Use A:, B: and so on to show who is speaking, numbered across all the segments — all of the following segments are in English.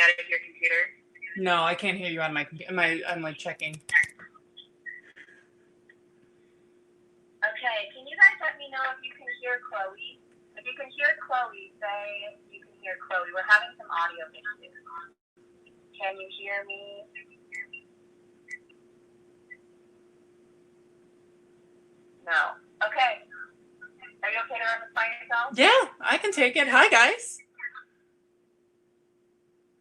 A: out of your computer?
B: No, I can't hear you on my computer. I'm like checking.
A: Okay, can you guys let me know if you can hear Chloe? If you can hear Chloe, say you can hear Chloe. We're having some audio issues. Can you hear me? No. Okay. Are you okay to run this by yourself?
B: Yeah, I can take it. Hi, guys.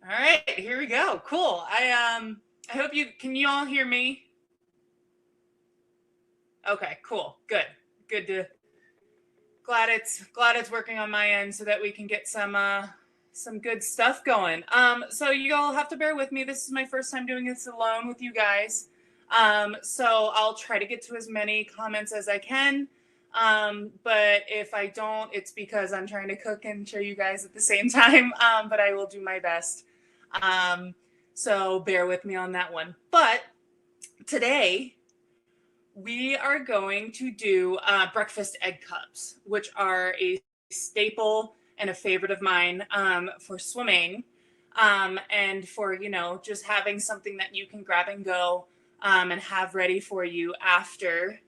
B: All right, here we go. Cool. I hope can you all hear me? Okay, cool. Good to glad it's working on my end so that we can get some good stuff going. So you all have to bear with me. This is my first time doing this alone with you guys. So I'll try to get to as many comments as I can. But if I don't, it's because I'm trying to cook and show you guys at the same time. But I will do my best. So bear with me on that one. But today we are going to do breakfast egg cups, which are a staple and a favorite of mine for swimming and for, just having something that you can grab and go and have ready for you after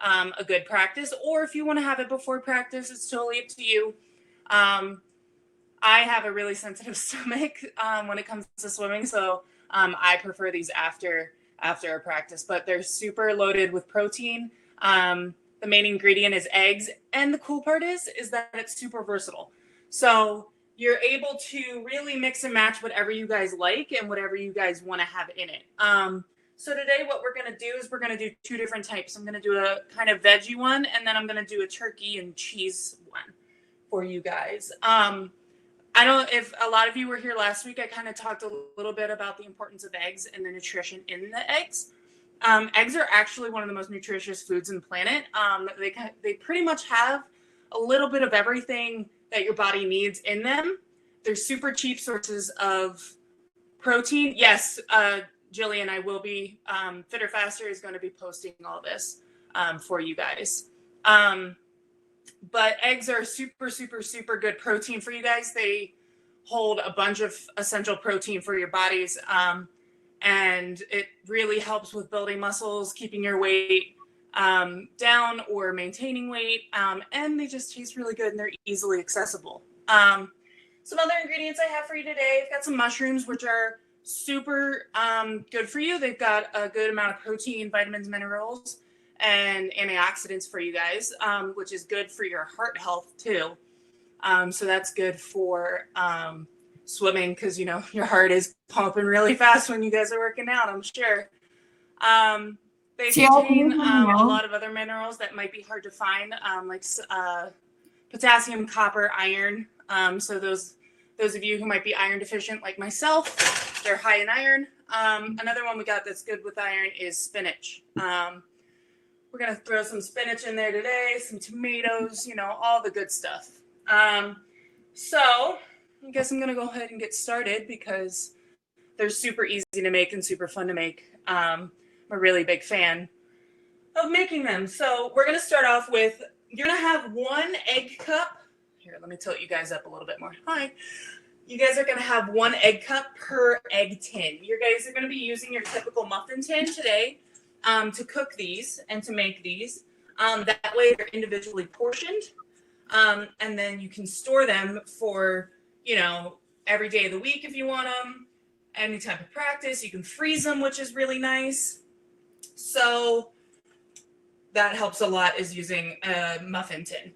B: a good practice. Or if you want to have it before practice, it's totally up to you. I have a really sensitive stomach when it comes to swimming, so I prefer these after a practice, but they're super loaded with protein. The main ingredient is eggs, and the cool part is that it's super versatile. So you're able to really mix and match whatever you guys like and whatever you guys want to have in it. So today what we're going to do is we're going to do two different types. I'm going to do a kind of veggie one, and then I'm going to do a turkey and cheese one for you guys. I don't know if a lot of you were here last week. I kind of talked a little bit about the importance of eggs and the nutrition in the eggs. Eggs are actually one of the most nutritious foods on the planet. They pretty much have a little bit of everything that your body needs in them. They're super cheap sources of protein. Yes, Jillian, I will be, Fitter Faster is going to be posting all this for you guys. But eggs are super, super, super good protein for you guys. They hold a bunch of essential protein for your bodies. And it really helps with building muscles, keeping your weight down or maintaining weight. And they just taste really good and they're easily accessible. Some other ingredients I have for you today, I've got some mushrooms, which are super good for you. They've got a good amount of protein, vitamins, minerals, and antioxidants for you guys, which is good for your heart health too. So that's good for swimming because, your heart is pumping really fast when you guys are working out, I'm sure. They contain a lot of other minerals that might be hard to find, like potassium, copper, iron. So those of you who might be iron deficient like myself, they're high in iron. Another one we got that's good with iron is spinach. We're going to throw some spinach in there today, some tomatoes, all the good stuff. So I guess I'm going to go ahead and get started because they're super easy to make and super fun to make. I'm a really big fan of making them. So we're going to start off with, you're going to have one egg cup. Here, let me tilt you guys up a little bit more. Hi. You guys are going to have one egg cup per egg tin. You guys are going to be using your typical muffin tin today to cook these and to make these. That way they're individually portioned. And then you can store them for, every day of the week if you want them. Any type of practice. You can freeze them, which is really nice. So that helps a lot, is using a muffin tin.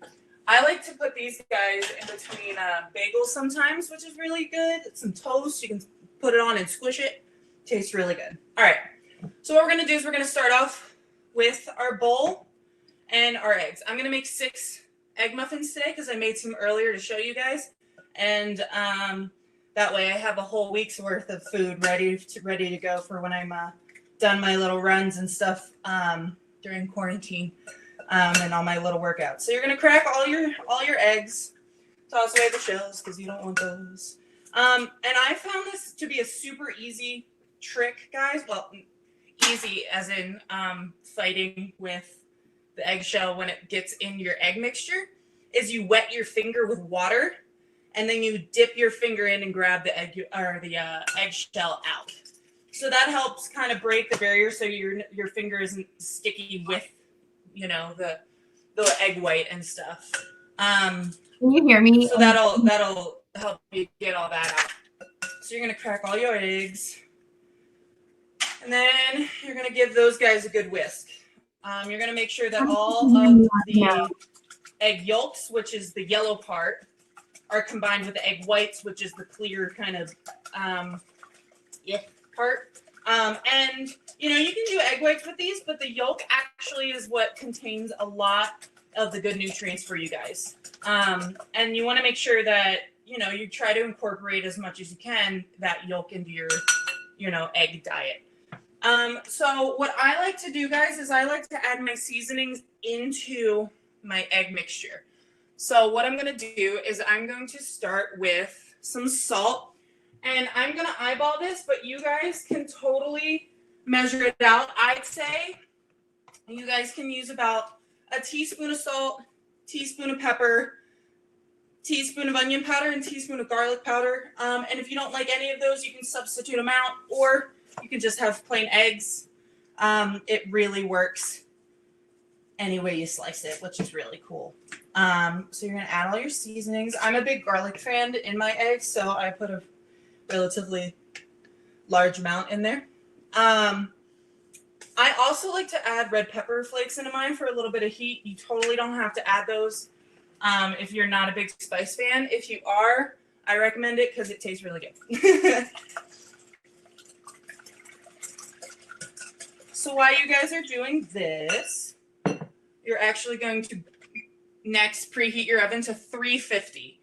B: I like to put these guys in between bagels sometimes, which is really good. Some toast. You can put it on and squish it. Tastes really good. All right. So what we're going to do is we're going to start off with our bowl and our eggs. I'm going to make 6 egg muffins today because I made some earlier to show you guys. And that way I have a whole week's worth of food ready to go for when I'm done my little runs and stuff during quarantine and all my little workouts. So you're going to crack all your eggs. Toss away the shells because you don't want those. And I found this to be a super easy trick, guys. Well, easy as in fighting with the eggshell when it gets in your egg mixture, is you wet your finger with water and then you dip your finger in and grab the egg or the eggshell out. So that helps kind of break the barrier, so your finger isn't sticky with, you know, the egg white and stuff.
C: Can you hear me?
B: So that'll help you get all that out. So you're gonna crack all your eggs, and then you're gonna give those guys a good whisk. You're gonna make sure that all of the egg yolks, which is the yellow part, are combined with the egg whites, which is the clear kind of part. And you know, you can do egg whites with these, but the yolk actually is what contains a lot of the good nutrients for you guys. And you want to make sure that, you know, you try to incorporate as much as you can that yolk into your, you know, egg diet. So what I like to do, guys, is I like to add my seasonings into my egg mixture. So what I'm going to do is I'm going to start with some salt, and I'm going to eyeball this, but you guys can totally measure it out. I'd say you guys can use about a teaspoon of salt, teaspoon of pepper, teaspoon of onion powder, and teaspoon of garlic powder. And if you don't like any of those, you can substitute them out, or you can just have plain eggs. It really works any way you slice it, which is really cool. So you're going to add all your seasonings. I'm a big garlic fan in my eggs, so I put a relatively large amount in there. I also like to add red pepper flakes into mine for a little bit of heat. You totally don't have to add those if you're not a big spice fan. If you are, I recommend it because it tastes really good. So while you guys are doing this, you're actually going to next preheat your oven to 350.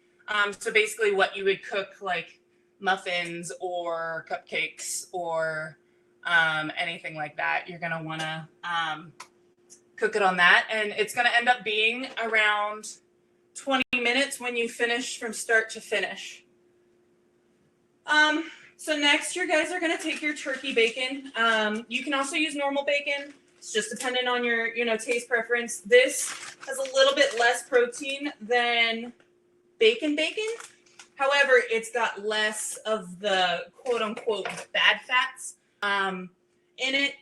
B: So basically what you would cook like muffins or cupcakes or anything like that. You're going to want to cook it on that. And it's going to end up being around 20 minutes when you finish from start to finish. So next, you guys are going to take your turkey bacon. You can also use normal bacon. It's just dependent on your, you know, taste preference. This has a little bit less protein than bacon. However, it's got less of the quote unquote bad fats in it,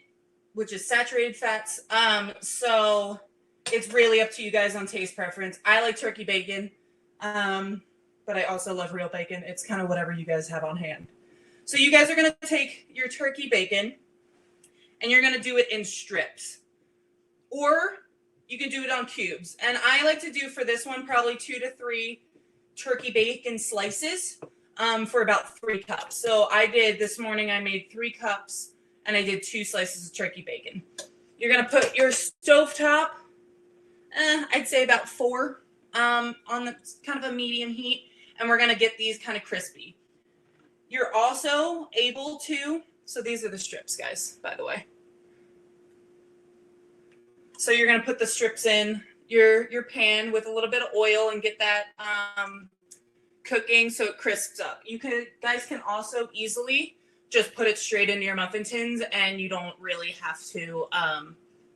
B: which is saturated fats. So it's really up to you guys on taste preference. I like turkey bacon, but I also love real bacon. It's kind of whatever you guys have on hand. So you guys are going to take your turkey bacon and you're going to do it in strips, or you can do it on cubes. And I like to do for this one probably 2 to 3 turkey bacon slices for about 3 cups. So I did this morning, I made 3 cups and I did 2 slices of turkey bacon. You're going to put your stovetop, I'd say about 4 on the kind of a medium heat. And we're going to get these kind of crispy. You're also able to, so these are the strips, guys, by the way. So you're going to put the strips in your pan with a little bit of oil and get that cooking so it crisps up. You guys can also easily just put it straight into your muffin tins and you don't really have to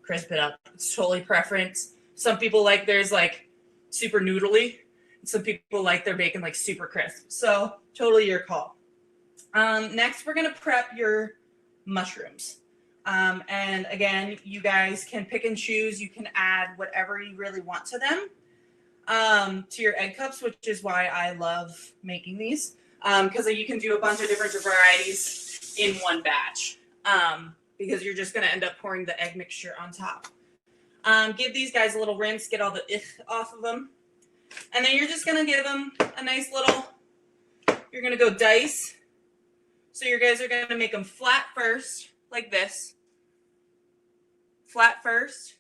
B: crisp it up. It's totally preference. Some people like theirs like super noodly. Some people like their bacon like super crisp. So totally your call. Next, we're going to prep your mushrooms. And again, you guys can pick and choose. You can add whatever you really want to them to your egg cups, which is why I love making these, because you can do a bunch of different varieties in one batch, because you're just going to end up pouring the egg mixture on top. Give these guys a little rinse, get all the off of them. And then you're just going to give them a nice little, you're going to go dice. So you guys are going to make them flat first, like this. Flat first.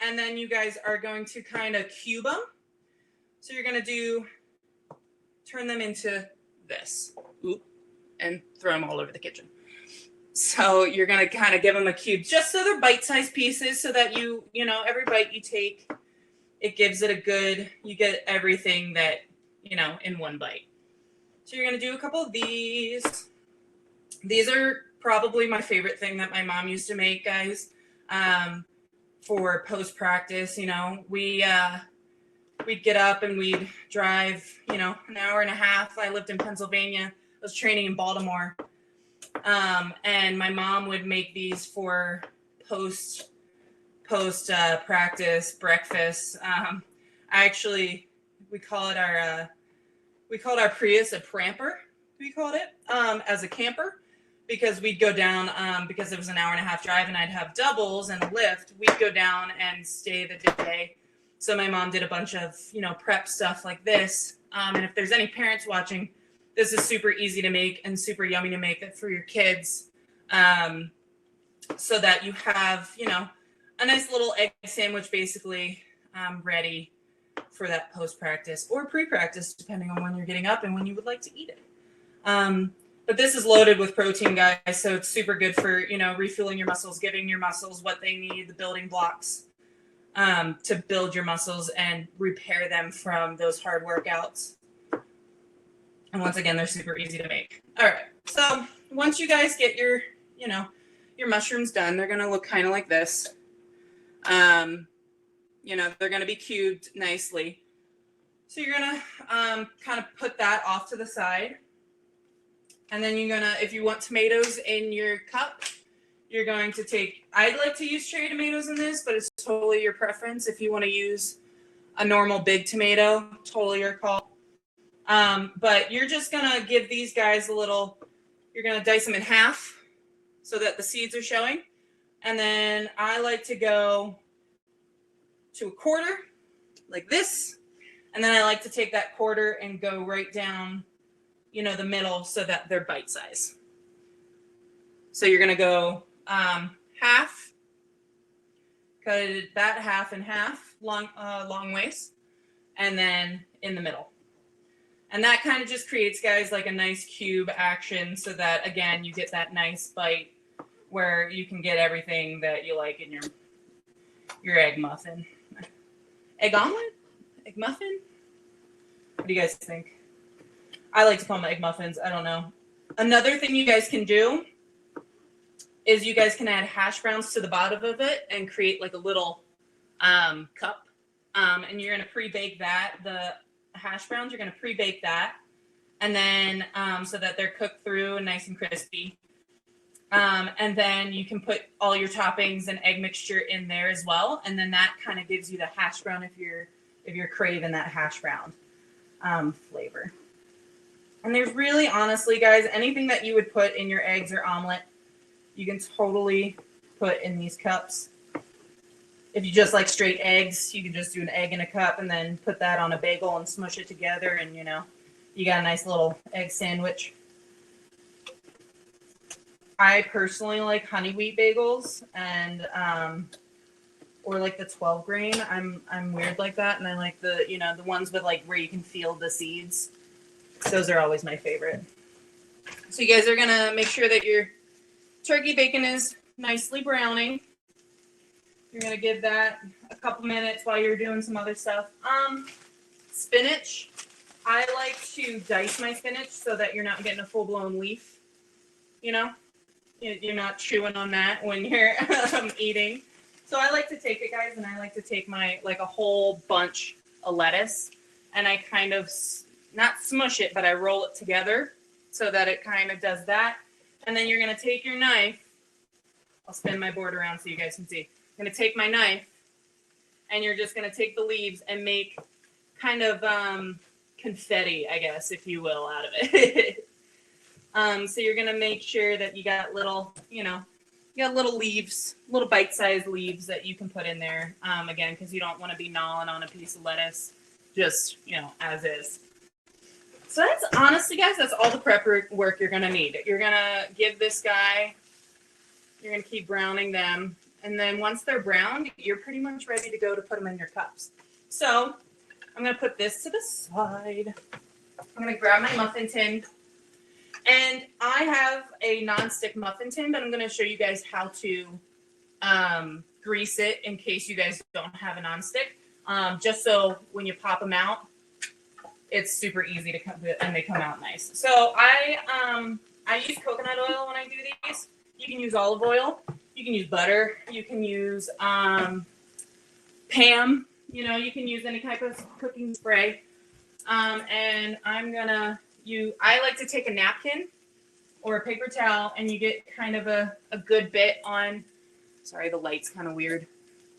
B: And then you guys are going to kind of cube them. So you're going to turn them into this. Oop, and throw them all over the kitchen. So you're going to kind of give them a cube just so they're bite-sized pieces so that you know, every bite you take, it gives it a good, you get everything that, you know, in one bite. So you're going to do a couple of these. These are probably my favorite thing that my mom used to make, guys, for post-practice. You know, we we'd get up and we'd drive, you know, an hour and a half. I lived in Pennsylvania. I was training in Baltimore. And my mom would make these for post practice breakfast. We called our Prius a pramper. We called it as a camper, because we'd go down because it was an hour and a half drive and I'd have doubles and a lift. We'd go down and stay the day. So my mom did a bunch of, you know, prep stuff like this. And if there's any parents watching, this is super easy to make and super yummy to make for your kids. So that you have, you know, a nice little egg sandwich basically ready for that post-practice or pre-practice, depending on when you're getting up and when you would like to eat it. But this is loaded with protein, guys, so it's super good for, you know, refueling your muscles, giving your muscles what they need, the building blocks to build your muscles and repair them from those hard workouts. And once again, they're super easy to make. All right, so once you guys get your, you know, your mushrooms done, they're going to look kind of like this. You know, they're going to be cubed nicely. So you're going to kind of put that off to the side. And then you're going to, if you want tomatoes in your cup, you're going to take, I'd like to use cherry tomatoes in this, but it's totally your preference. If you want to use a normal big tomato, totally your call. But you're just going to give these guys a little, you're going to dice them in half so that the seeds are showing. And then I like to go to a quarter like this. And then I like to take that quarter and go right down, you know, the middle so that they're bite size. So you're going to go half, cut that half in half, long ways, and then in the middle. And that kind of just creates, guys, like a nice cube action so that, again, you get that nice bite where you can get everything that you like in your egg muffin. Egg omelet? Egg muffin? What do you guys think? I like to call them egg muffins. I don't know. Another thing you guys can do is you guys can add hash browns to the bottom of it and create like a little cup. And you're going to pre-bake that. The hash browns, you're going to pre-bake that. And then so that they're cooked through and nice and crispy. And then you can put all your toppings and egg mixture in there as well. And then that kind of gives you the hash brown if you're craving that hash brown flavor. And there's really, honestly, guys, anything that you would put in your eggs or omelet, you can totally put in these cups. If you just like straight eggs, you can just do an egg in a cup and then put that on a bagel and smush it together. And, you know, you got a nice little egg sandwich. I personally like honey wheat bagels and or like the 12 grain. I'm weird like that, and I like the, you know, the ones with like where you can feel the seeds. Those are always my favorite. So you guys are gonna make sure that your turkey bacon is nicely browning. You're gonna give that a couple minutes while you're doing some other stuff. Spinach. I like to dice my spinach so that you're not getting a full-blown leaf. You know, you're not chewing on that when you're eating. So I like to take it, guys, and I like to take my, like a whole bunch of lettuce, and I kind of, not smush it, but I roll it together so that it kind of does that. And then you're going to take your knife. I'll spin my board around so you guys can see. I'm going to take my knife, and you're just going to take the leaves and make kind of confetti, I guess, if you will, out of it. So you're going to make sure that you got little, you know, you got little leaves, little bite-sized leaves that you can put in there, again, because you don't want to be gnawing on a piece of lettuce, just, you know, as is. So that's, honestly, guys, that's all the prep work you're going to need. You're going to give this guy, you're going to keep browning them, and then once they're browned, you're pretty much ready to go to put them in your cups. So I'm going to put this to the side. I'm going to grab my muffin tin. And I have a non-stick muffin tin, but I'm going to show you guys how to grease it in case you guys don't have a non-stick. Just so when you pop them out, it's super easy to come, and they come out nice. So I use coconut oil when I do these. You can use olive oil. You can use butter. You can use Pam You know, you can use any type of cooking spray. And I like to take a napkin or a paper towel, and you get kind of a good bit on, sorry, the light's kind of weird.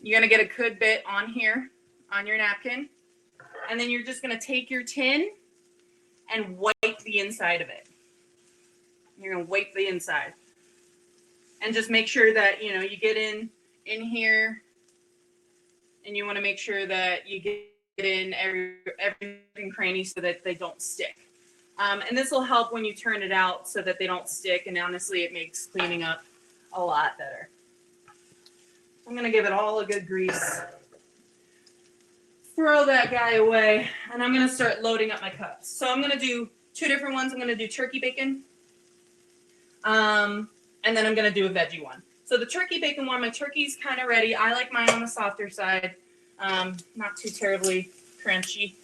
B: You're going to get a good bit on here, on your napkin. And then you're just going to take your tin and wipe the inside of it. You're going to wipe the inside. And just make sure that, you know, you get in here, and you want to make sure that you get in every cranny so that they don't stick. And this will help when you turn it out so that they don't stick. And honestly, it makes cleaning up a lot better. I'm going to give it all a good grease. Throw that guy away. And I'm going to start loading up my cups. So I'm going to do 2 different ones. I'm going to do turkey bacon. And then I'm going to do a veggie one. So the turkey bacon one, my turkey's kind of ready. I like mine on the softer side. Not too terribly crunchy.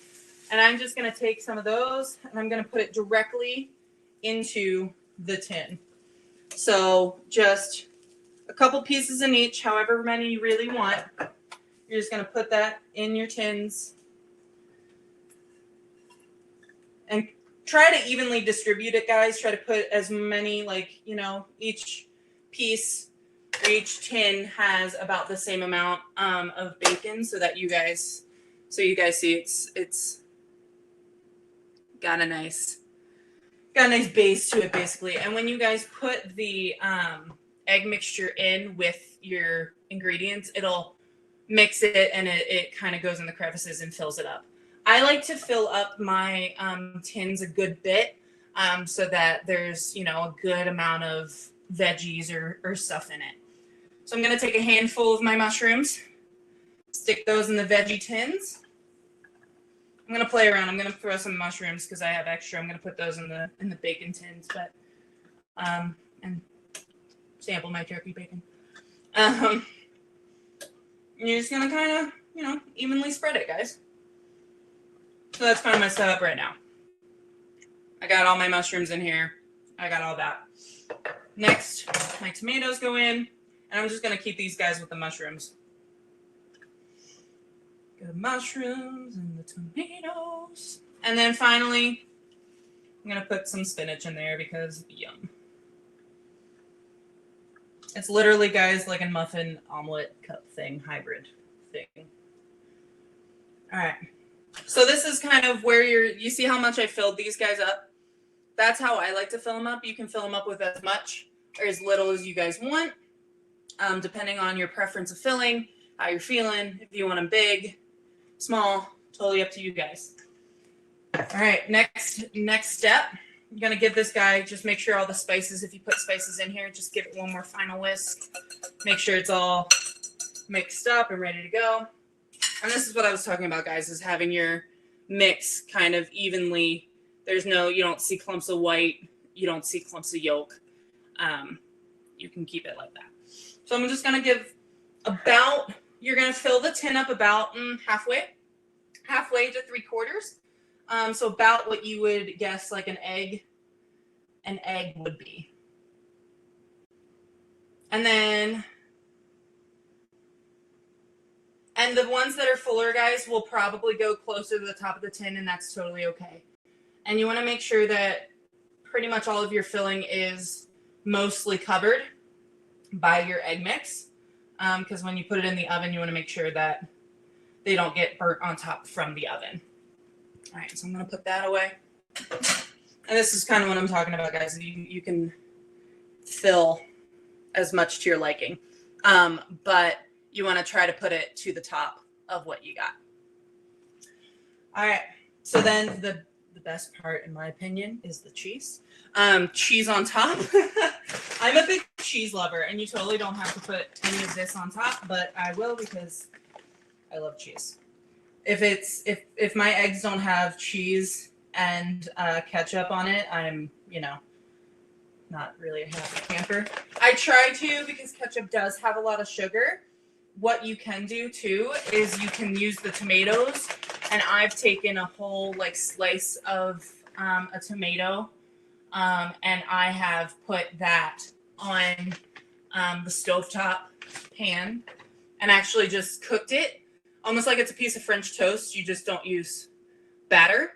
B: And I'm just going to take some of those and I'm going to put it directly into the tin. So just a couple pieces in each, however many you really want. You're just going to put that in your tins and try to evenly distribute it, guys. Try to put as many, like, you know, each piece, each tin has about the same amount of bacon so that you guys see it's got a nice base to it, basically. And when you guys put the egg mixture in with your ingredients, it'll mix it and it kind of goes in the crevices and fills it up. I like to fill up my tins a good bit so that there's, you know, a good amount of veggies or stuff in it. So I'm going to take a handful of my mushrooms, stick those in the veggie tins. I'm going to play around. I'm going to throw some mushrooms because I have extra. I'm going to put those in the bacon tins, but and sample my turkey bacon. You're just going to kind of, you know, evenly spread it, guys. So that's kind of my setup right now. I got all my mushrooms in here. I got all that. Next, my tomatoes go in, and I'm just going to keep these guys with the mushrooms. Get the mushrooms and the tomatoes. And then finally, I'm going to put some spinach in there because yum. It's literally, guys, like a muffin omelet cup thing, hybrid thing. All right. So this is kind of where you see how much I filled these guys up. That's how I like to fill them up. You can fill them up with as much or as little as you guys want, depending on your preference of filling, how you're feeling. If you want them big, small, totally up to you guys. All right, next step. I'm going to give this guy, just make sure all the spices, if you put spices in here, just give it one more final whisk. Make sure it's all mixed up and ready to go. And this is what I was talking about, guys, is having your mix kind of evenly. You don't see clumps of white. You don't see clumps of yolk. You can keep it like that. So I'm just going to give you're going to fill the tin up about halfway to 3/4. So about what you would guess like an egg would be. And the ones that are fuller, guys, will probably go closer to the top of the tin, and that's totally okay. And you want to make sure that pretty much all of your filling is mostly covered by your egg mix. Because when you put it in the oven, you want to make sure that they don't get burnt on top from the oven. All right, so I'm going to put that away. And this is kind of what I'm talking about, guys. You can fill as much to your liking. But you want to try to put it to the top of what you got. All right, so then the best part, in my opinion, is the cheese. Cheese on top. I'm a big cheese lover, and you totally don't have to put any of this on top, but I will because I love cheese. If my eggs don't have cheese and ketchup on it, I'm, not really a happy camper. I try to because ketchup does have a lot of sugar. What you can do too is you can use the tomatoes, and I've taken a whole slice of a tomato, and I have put that on the stovetop pan and actually just cooked it almost like it's a piece of French toast. You just don't use batter.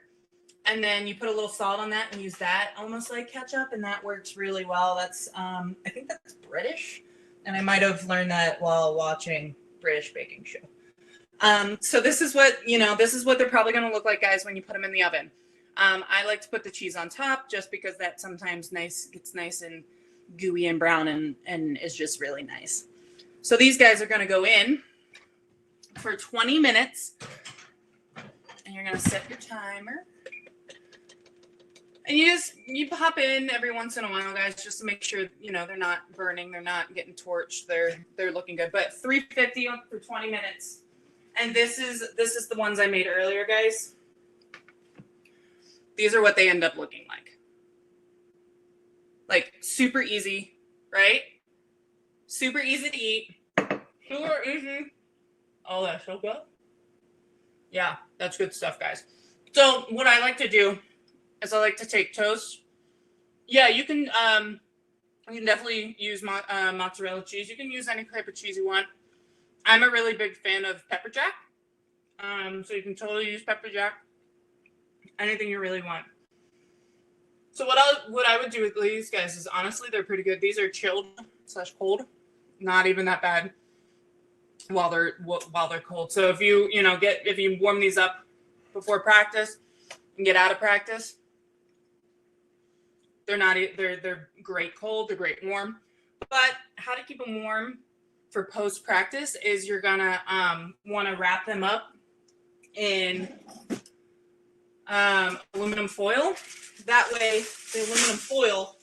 B: And then you put a little salt on that and use that almost like ketchup, and that works really well. That's I think that's British, and I might have learned that while watching British baking show. So this is what they're probably going to look like, guys, when you put them in the oven. I like to put the cheese on top just because that sometimes gets nice and gooey and brown and is just really nice. So these guys are going to go in for 20 minutes, and you're going to set your timer. And you pop in every once in a while, guys, just to make sure, they're not burning, they're not getting torched, they're looking good. But 350 for 20 minutes. And this is the ones I made earlier, guys. These are what they end up looking like. Like super easy, right? Super easy to eat. Super easy. Oh, that's so good. Yeah, that's good stuff, guys. So what I like to do is I like to take toast. Yeah, you can definitely use mozzarella cheese. You can use any type of cheese you want. I'm a really big fan of pepper jack. So you can totally use pepper jack. Anything you really want. So what I would do with these guys is, honestly, they're pretty good. These are chilled / cold. Not even that bad while they're cold. So if you warm these up before practice and get out of practice, they're great cold, they're great warm. But how to keep them warm for post practice is you're gonna want to wrap them up in aluminum foil. That way the aluminum foil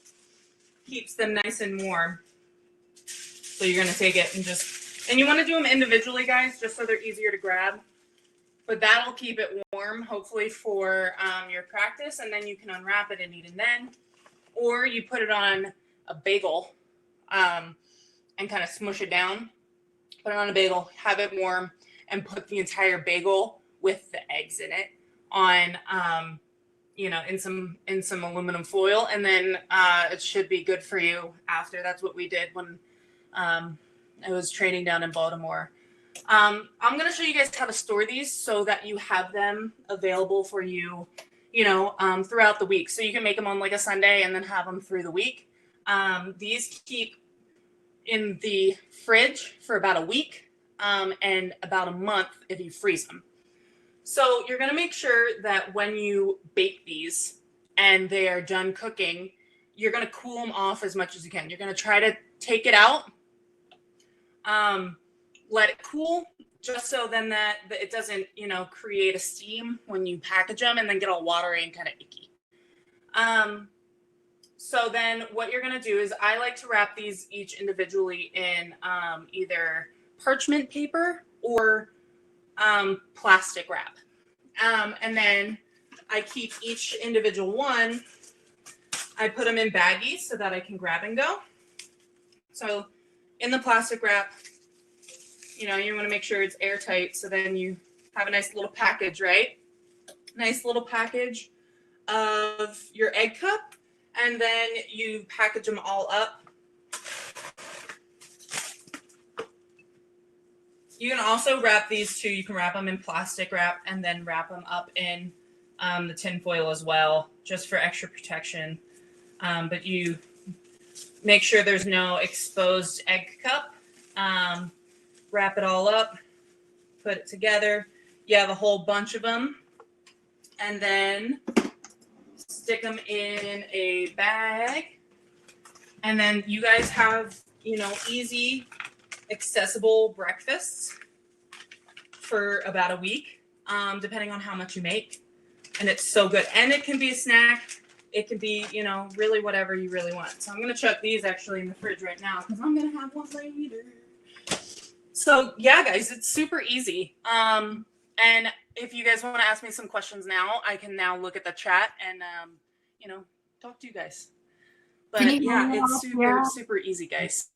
B: keeps them nice and warm. So you're gonna take it and you want to do them individually, guys, just so they're easier to grab. But that'll keep it warm, hopefully, for your practice, and then you can unwrap it and eat it then. Or you put it on a bagel and kind of smush it down. Put it on a bagel, have it warm, and put the entire bagel with the eggs in it on, in some aluminum foil, and then it should be good for you after. That's what we did when I was training down in Baltimore. I'm going to show you guys how to store these so that you have them available for you, throughout the week. So you can make them on like a Sunday and then have them through the week. These keep in the fridge for about a week and about a month if you freeze them. So you're going to make sure that when you bake these and they are done cooking, you're going to cool them off as much as you can. You're going to try to take it out, let it cool, just so then that it doesn't, create a steam when you package them and then get all watery and kind of icky. So then what you're going to do is, I like to wrap these each individually in either parchment paper or plastic wrap. And then I keep each individual one, I put them in baggies so that I can grab and go. So in the plastic wrap, you want to make sure it's airtight, so then you have a nice little package, right? Nice little package of your egg cup, and then you package them all up. You can also wrap these too. You can wrap them in plastic wrap and then wrap them up in the tin foil as well, just for extra protection. But you make sure there's no exposed egg cup. Wrap it all up, put it together. You have a whole bunch of them, and then stick them in a bag. And then you guys have, easy, accessible breakfasts for about a week, depending on how much you make. And it's so good. And it can be a snack. It can be, really whatever you really want. So I'm going to chuck these actually in the fridge right now because I'm going to have one later. So yeah, guys, it's super easy. And if you guys want to ask me some questions now, I can now look at the chat and, talk to you guys. But yeah, it's super easy, guys.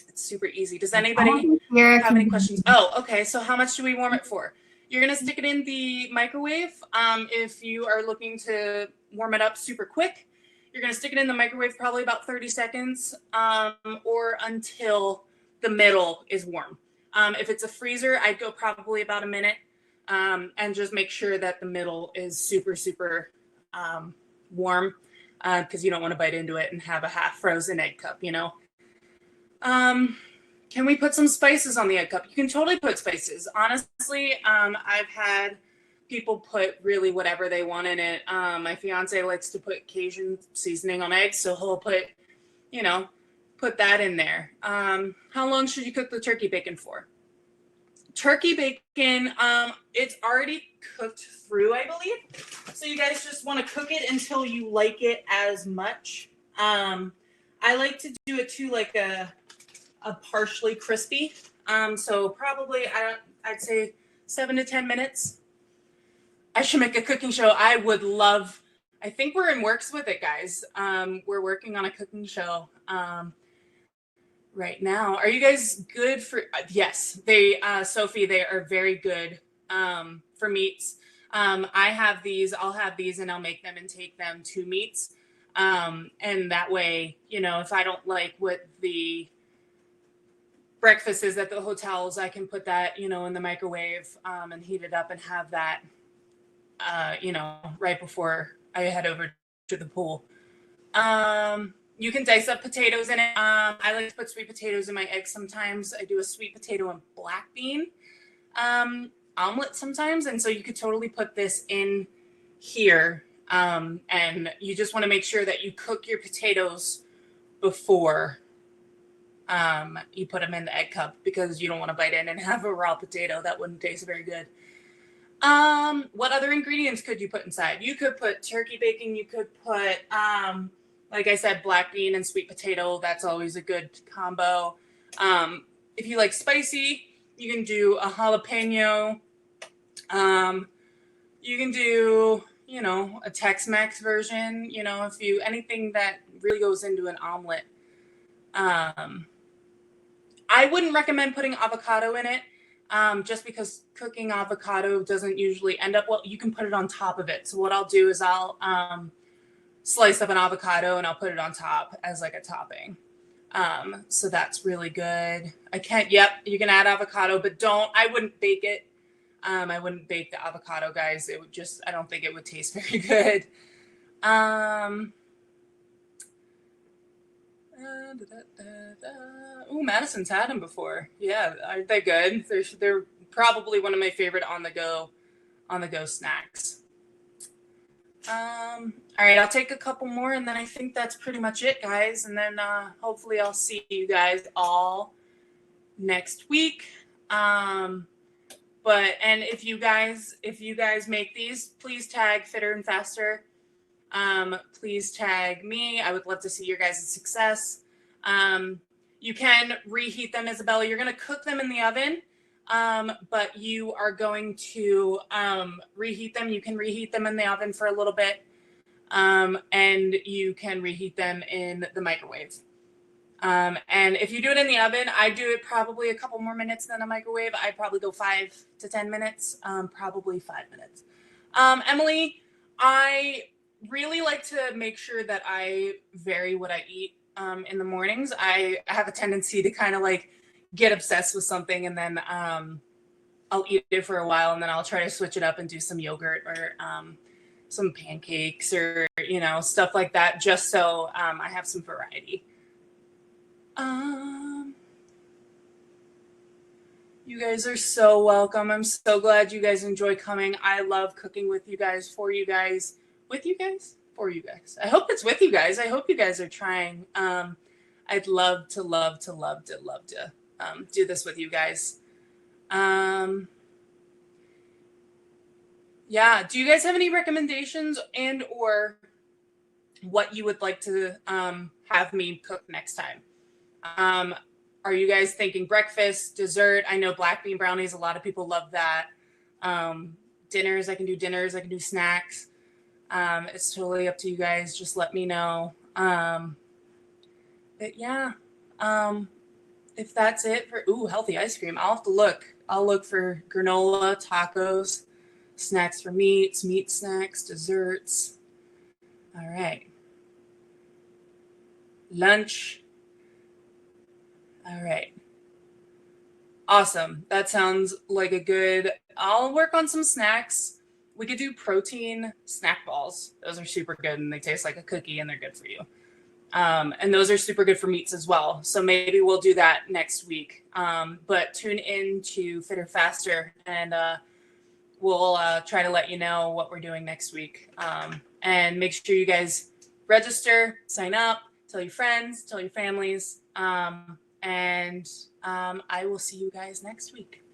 B: It's super easy. Does anybody have any questions? Oh, okay. So how much do we warm it for? You're going to stick it in the microwave. If you are looking to warm it up super quick, you're going to stick it in the microwave probably about 30 seconds or until the middle is warm. If it's a freezer, I'd go probably about a minute, and just make sure that the middle is super, super warm, because you don't want to bite into it and have a half frozen egg cup, you know. Can we put some spices on the egg cup? You can totally put spices. Honestly, I've had people put really whatever they want in it. My fiance likes to put Cajun seasoning on eggs, so he'll put, you know, put that in there. How long should you cook the turkey bacon for? Turkey bacon, it's already cooked through, I believe. So you guys just want to cook it until you like it as much. I like to do it too, like a partially crispy. So probably I'd say 7 to 10 minutes. I should make a cooking show. I would love. I think we're in works with it, guys. We're working on a cooking show right now. Are you guys good for? Yes, Sophie, they are very good for meats. I have these. I'll have these, and I'll make them and take them to meats. And that way, you know, if I don't like what the breakfast is at the hotels, I can put that, you know, in the microwave and heat it up and have that, you know, right before I head over to the pool. You can dice up potatoes in it. I like to put sweet potatoes in my eggs sometimes. I do a sweet potato and black bean omelet sometimes. And so you could totally put this in here. And you just want to make sure that you cook your potatoes before you put them in the egg cup, because you don't want to bite in and have a raw potato. That wouldn't taste very good. What other ingredients could you put inside? You could put turkey bacon. You could put, like I said, black bean and sweet potato. That's always a good combo. If you like spicy, you can do a jalapeno. You can do, you know, a Tex-Mex version, you know, anything that really goes into an omelet. I wouldn't recommend putting avocado in it, just because cooking avocado doesn't usually end up well. You can put it on top of it. So what I'll do is I'll slice up an avocado and I'll put it on top as like a topping. So that's really good. Yep, you can add avocado, but I wouldn't bake it. I wouldn't bake the avocado, guys. It would just, I don't think it would taste very good. Oh, Madison's had them before. Yeah, aren't they good? They're probably one of my favorite on the go snacks. All right, I'll take a couple more, and then I think that's pretty much it, guys. And then hopefully I'll see you guys all next week. And if you guys make these, please tag Fitter and Faster. Please tag me. I would love to see your guys' success. You can reheat them, Isabella. You're going to cook them in the oven, but you are going to reheat them. You can reheat them in the oven for a little bit, and you can reheat them in the microwave. And if you do it in the oven, I do it probably a couple more minutes than a microwave. I probably go 5 to 10 minutes, probably 5 minutes. Emily, I really like to make sure that I vary what I eat in the mornings. I have a tendency to kind of like get obsessed with something, and then I'll eat it for a while, and then I'll try to switch it up and do some yogurt or some pancakes or, you know, stuff like that, just so I have some variety. You guys are so welcome. I'm so glad you guys enjoy coming. I love cooking with you guys, for you guys, with you guys, for you guys. I hope it's with you guys. I hope you guys are trying. I'd love to do this with you guys. Yeah. Do you guys have any recommendations and or what you would like to have me cook next time? Are you guys thinking breakfast, dessert? I know black bean brownies, a lot of people love that. Dinners, I can do snacks. It's totally up to you guys. Just let me know. But yeah, if that's it for, healthy ice cream, I'll have to look. I'll look for granola, tacos, snacks for meat snacks, desserts. All right. Lunch. All right. Awesome. That sounds like a good, I'll work on some snacks. We could do protein snack balls. Those are super good and they taste like a cookie and they're good for you. And those are super good for meats as well. So maybe we'll do that next week. But tune in to Fitter Faster and we'll try to let you know what we're doing next week. And make sure you guys register, sign up, tell your friends, tell your families. And I will see you guys next week.